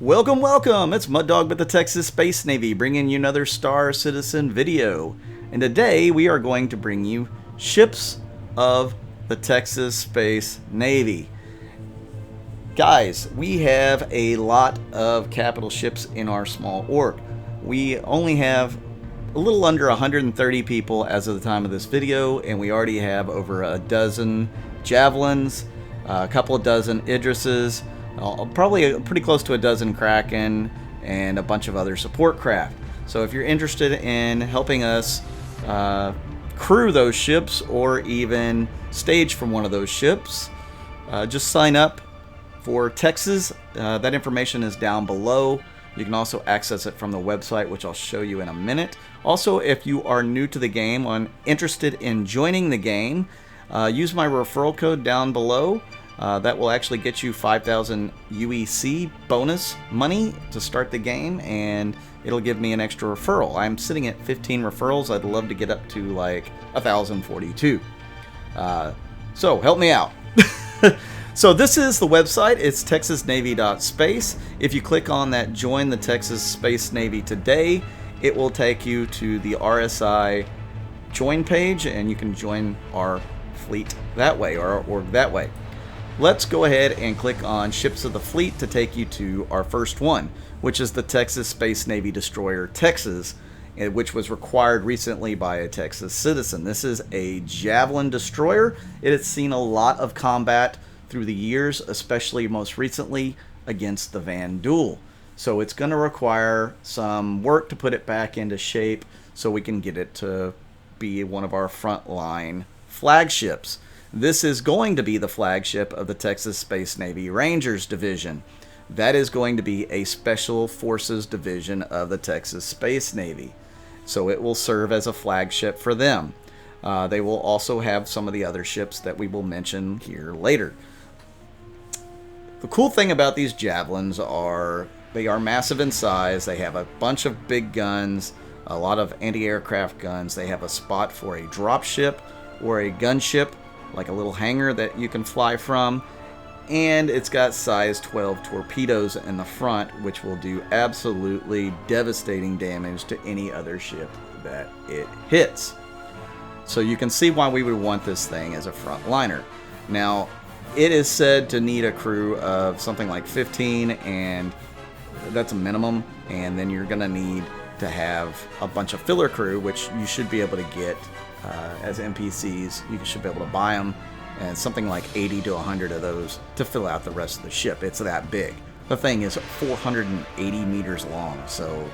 Welcome, welcome! It's Mud Dog with the Texas Space Navy, bringing you another Star Citizen video. And today we are going to bring you ships of the Texas Space Navy. Guys, we have a lot of capital ships in our small org. We only have a little under 130 people as of the time of this video, and we already have over a dozen Javelins, a couple of dozen Idrises, probably pretty close to a dozen Kraken, and a bunch of other support craft. So if you're interested in helping us crew those ships or even stage from one of those ships, just sign up for Texas. That information is down below. You can also access it from the website, which I'll show you in a minute. Also, if you are new to the game and interested in joining the game, use my referral code down below. That will actually get you 5,000 UEC bonus money to start the game, and it'll give me an extra referral. I'm sitting at 15 referrals. I'd love to get up to like 1,042. So help me out. So this is the website. It's texasnavy.space. If you click on that Join the Texas Space Navy today, it will take you to the RSI join page, and you can join our fleet that way, or our org that way. Let's go ahead and click on Ships of the Fleet to take you to our first one, which is the Texas Space Navy Destroyer Texas, which was required recently by a Texas citizen. This is a Javelin Destroyer. It has seen a lot of combat through the years, especially most recently against the Vandal. So it's going to require some work to put it back into shape so we can get it to be one of our frontline flagships. This is going to be the flagship of the Texas Space Navy Rangers Division. That is going to be a Special Forces division of the Texas Space Navy. So it will serve as a flagship for them. They will also have some of the other ships that we will mention here later. The cool thing about these Javelins are they are massive in size. They have a bunch of big guns, a lot of anti-aircraft guns. They have a spot for a dropship or a gunship, like a little hangar that you can fly from, and it's got size 12 torpedoes in the front, which will do absolutely devastating damage to any other ship that it hits. So you can see why we would want this thing as a frontliner. Now, it is said to need a crew of something like 15, and that's a minimum, and then you're going to need to have a bunch of filler crew, which you should be able to get as NPCs. You should be able to buy them, and something like 80 to 100 of those to fill out the rest of the ship. It's that big. The thing is 480 meters long, so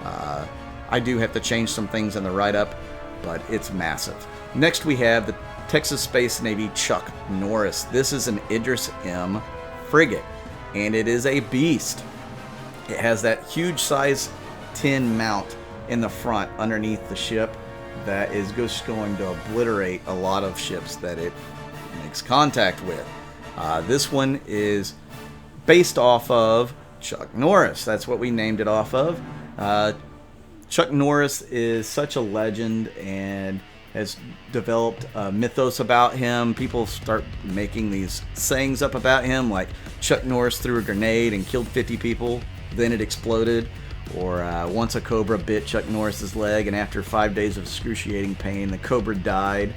I do have to change some things in the write-up, but it's massive. Next we have the Texas Space Navy Chuck Norris. This is an Idris-M frigate, and it is a beast. It has that huge size tin mount in the front underneath the ship that is just going to obliterate a lot of ships that it makes contact with. This one is based off of Chuck Norris. That's what we named it off of. Chuck Norris is such a legend and has developed a mythos about him. People start making these sayings up about him, like Chuck Norris threw a grenade and killed 50 people, then it exploded. Or once a cobra bit Chuck Norris's leg, and after 5 days of excruciating pain, the cobra died.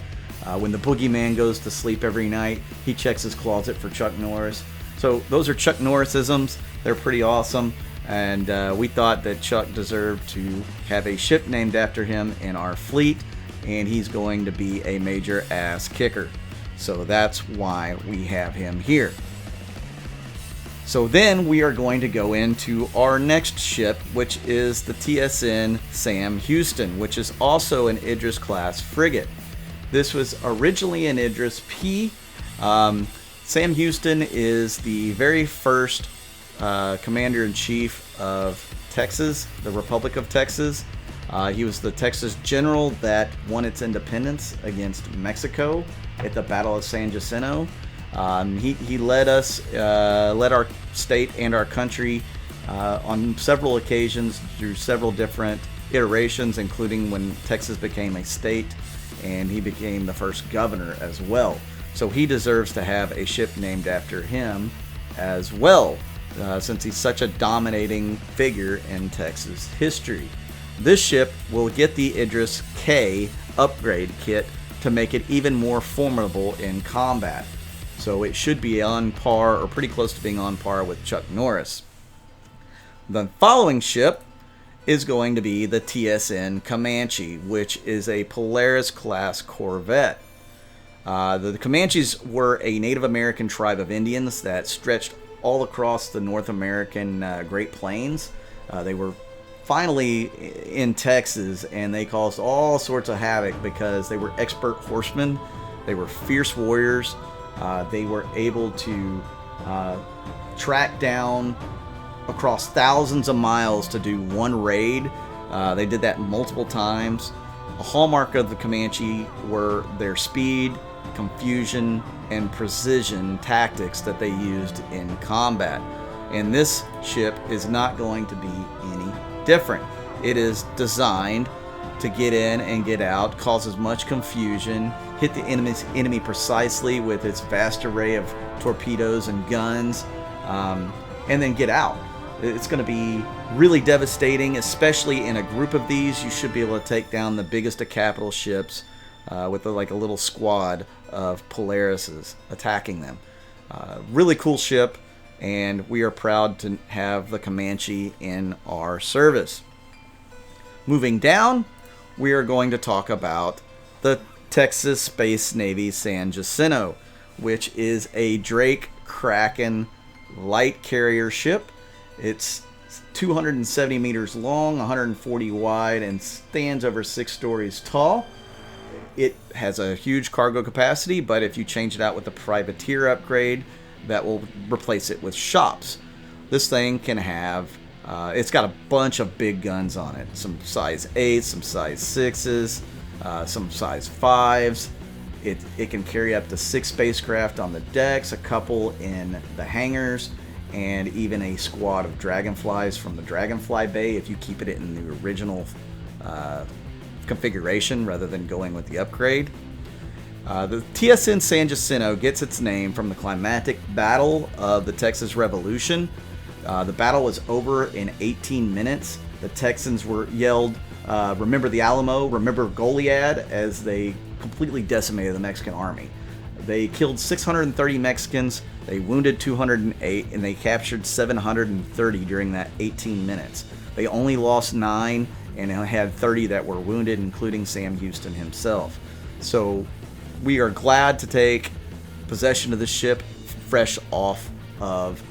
When the boogeyman goes to sleep every night, he checks his closet for Chuck Norris. So those are Chuck Norrisisms. They're pretty awesome, and we thought that Chuck deserved to have a ship named after him in our fleet, and he's going to be a major ass kicker. So that's why we have him here. So then we are going to go into our next ship, which is the TSN Sam Houston, which is also an Idris class frigate. This was originally an Idris-P. Sam Houston is the very first commander-in-chief of Texas, the Republic of Texas. He was the Texas general that won its independence against Mexico at the Battle of San Jacinto. He led our state and our country on several occasions through several different iterations, including when Texas became a state, and he became the first governor as well. So he deserves to have a ship named after him as well. since he's such a dominating figure in Texas history. This ship will get the Idris-K upgrade kit to make it even more formidable in combat. So it should be on par, or pretty close to being on par, with Chuck Norris. The following ship is going to be the TSN Comanche, which is a Polaris class Corvette. The Comanches were a Native American tribe of Indians that stretched all across the North American Great Plains. They were finally in Texas, and they caused all sorts of havoc because they were expert horsemen. They were fierce warriors. They were able to track down across thousands of miles to do one raid. They did that multiple times. A hallmark of the Comanche were their speed, confusion, and precision tactics that they used in combat. And this ship is not going to be any different. It is designed to get in and get out, cause as much confusion, hit the enemy precisely with its vast array of torpedoes and guns, and then get out. It's going to be really devastating, especially in a group of these. You should be able to take down the biggest of capital ships with like a little squad of Polarises attacking them. Really cool ship, and we are proud to have the Comanche in our service. Moving down, we are going to talk about the Texas Space Navy San Jacinto, which is a Drake Kraken light carrier ship. It's 270 meters long, 140 wide, and stands over 6 stories tall. It has a huge cargo capacity, but if you change it out with the privateer upgrade, that will replace it with shops. This thing can have, it's got a bunch of big guns on it. Some size 8s, some size 6s, some size 5s. It can carry up to 6 spacecraft on the decks, a couple in the hangars, and even a squad of dragonflies from the Dragonfly Bay if you keep it in the original configuration rather than going with the upgrade. The TSN San Jacinto gets its name from the climatic battle of the Texas Revolution. The battle was over in 18 minutes. The Texans were yelled, "Remember the Alamo, remember Goliad," as they completely decimated the Mexican army. They killed 630 Mexicans, they wounded 208, and they captured 730 during that 18 minutes. They only lost 9 and had 30 that were wounded, including Sam Houston himself. So we are glad to take possession of this ship fresh off of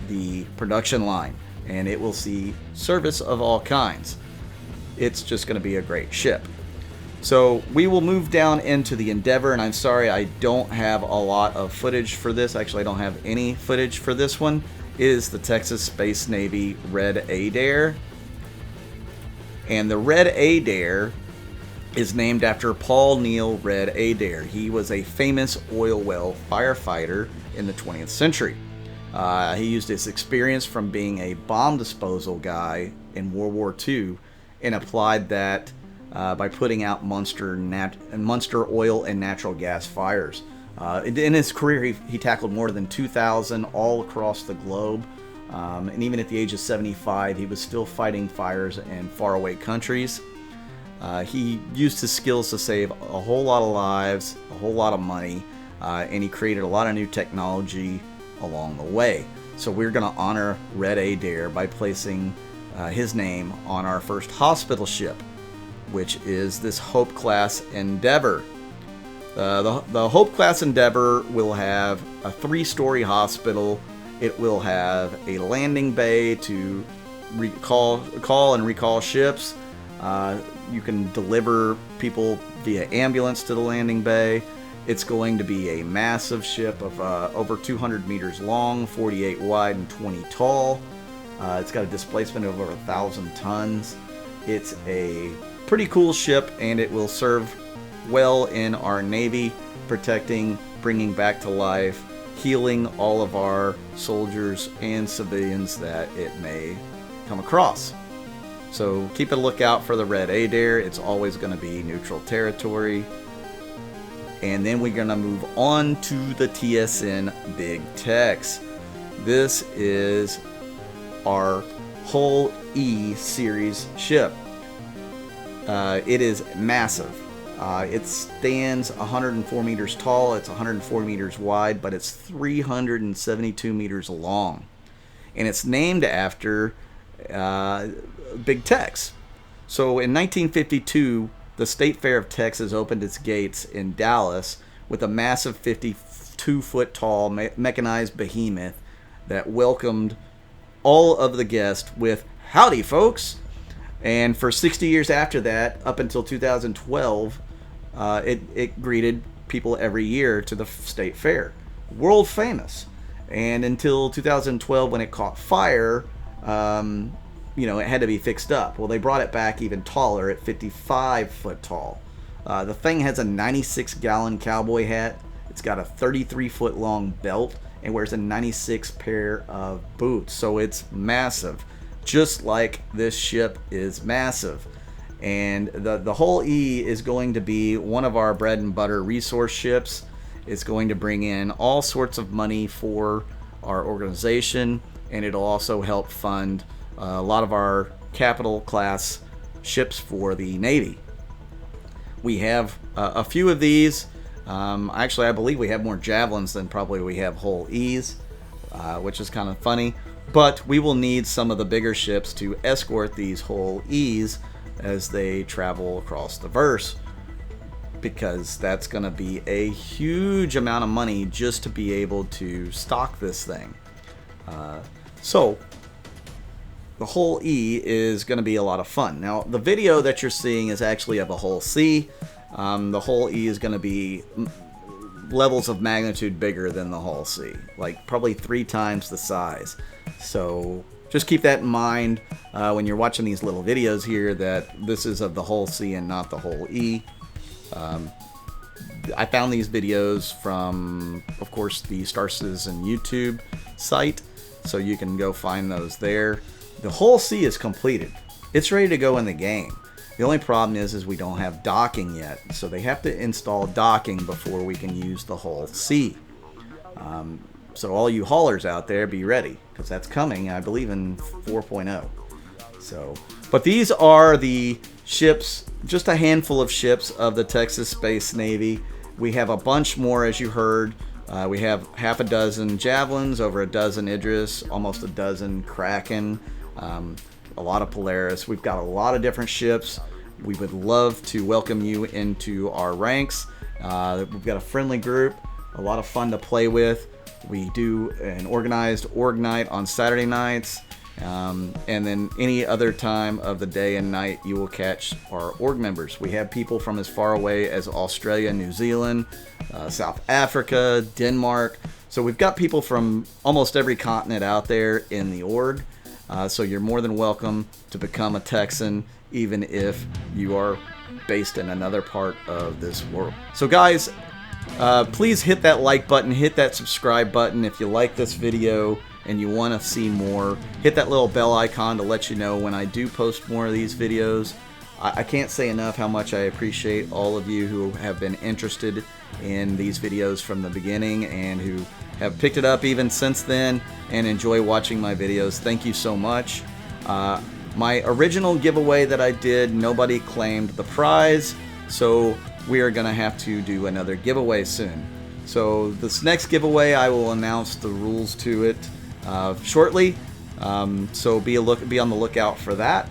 the production line, and it will see service of all kinds. It's just going to be a great ship. So we will move down into the Endeavor, and I'm sorry I don't have a lot of footage for this. Actually, I don't have any footage for this one. It is the Texas Space Navy Red Adair. And the Red Adair is named after Paul Neal Red Adair. He was a famous oil well firefighter in the 20th century. He used his experience from being a bomb disposal guy in World War II and applied that by putting out Munster oil and natural gas fires. In his career, he tackled more than 2,000 all across the globe. And even at the age of 75, he was still fighting fires in faraway countries. He used his skills to save a whole lot of lives, a whole lot of money, and he created a lot of new technology along the way. So we're going to honor Red Adair by placing his name on our first hospital ship, which is this Hope Class Endeavor. The Hope Class Endeavor will have a 3-story hospital. It will have a landing bay to call and recall ships. You can deliver people via ambulance to the landing bay. It's going to be a massive ship of over 200 meters long, 48 wide, and 20 tall. It's got a displacement of over 1,000 tons. It's a pretty cool ship, and it will serve well in our Navy, protecting, bringing back to life, healing all of our soldiers and civilians that it may come across. So keep a lookout for the Red Adair. It's always going to be neutral territory. And then we're going to move on to the TSN Big Tex. This is our Hull E series ship. It is massive. It stands 104 meters tall, it's 104 meters wide, but it's 372 meters long. And it's named after Big Tex. So in 1952, the State Fair of Texas opened its gates in Dallas with a massive 52-foot tall mechanized behemoth that welcomed all of the guests with "Howdy, folks." And for 60 years after that, up until 2012, it greeted people every year to the state fair. World famous. And until 2012, when it caught fire, it had to be fixed up. Well, they brought it back even taller at 55 foot tall. The thing has a 96-gallon cowboy hat. It's got a 33-foot long belt and wears a 96 pair of boots. So it's massive, just like this ship is massive. And the Hull E is going to be one of our bread and butter resource ships. It's going to bring in all sorts of money for our organization, and it'll also help fund a lot of our capital class ships for the Navy. We have a few of these. Actually, I believe we have more Javelins than probably we have Hull E's, which is kind of funny. But we will need some of the bigger ships to escort these Hull E's as they travel across the verse, because that's going to be a huge amount of money just to be able to stock this thing. So the Hull E is going to be a lot of fun. Now, the video that you're seeing is actually of a Hull C. The Hull E is going to be levels of magnitude bigger than the Hull C, like probably 3 times the size. So just keep that in mind when you're watching these little videos here, that this is of the Hull C and not the Hull E. I found these videos from, of course, the Star Citizen YouTube site, so you can go find those there. The Hull C is completed. It's ready to go in the game. The only problem is we don't have docking yet, so they have to install docking before we can use the Hull C. So all you haulers out there, be ready, because that's coming, I believe, in 4.0. So, but these are the ships, just a handful of ships of the Texas Space Navy. We have a bunch more, as you heard. We have half a dozen Javelins, over a dozen Idris, almost a dozen Kraken, a lot of Polaris. We've got a lot of different ships. We would love to welcome you into our ranks. We've got a friendly group, a lot of fun to play with. We do an organized org night on Saturday nights, and then any other time of the day and night you will catch our org members. We have people from as far away as Australia, New Zealand, South Africa, Denmark. So we've got people from almost every continent out there in the org. So you're more than welcome to become a Texan, even if you are based in another part of this world. So guys, please hit that like button, hit that subscribe button if you like this video and you want to see more. Hit that little bell icon to let you know when I do post more of these videos. I can't say enough how much I appreciate all of you who have been interested in these videos from the beginning and who have picked it up even since then and enjoy watching my videos. Thank you so much. My original giveaway that I did, nobody claimed the prize, so we are going to have to do another giveaway soon. So this next giveaway, I will announce the rules to it shortly. So be on the lookout for that.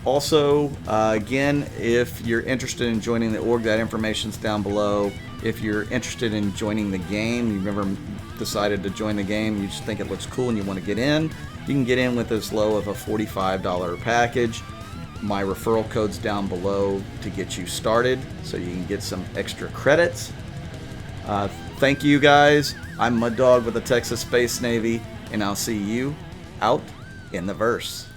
Also, again, if you're interested in joining the org, that information's down below. If you're interested in joining the game, you've never decided to join the game, you just think it looks cool and you want to get in, you can get in with as low of a $45 package. My referral code's down below to get you started, so you can get some extra credits. Thank you guys. I'm Mud Dog with the Texas Space Navy, and I'll see you out in the verse.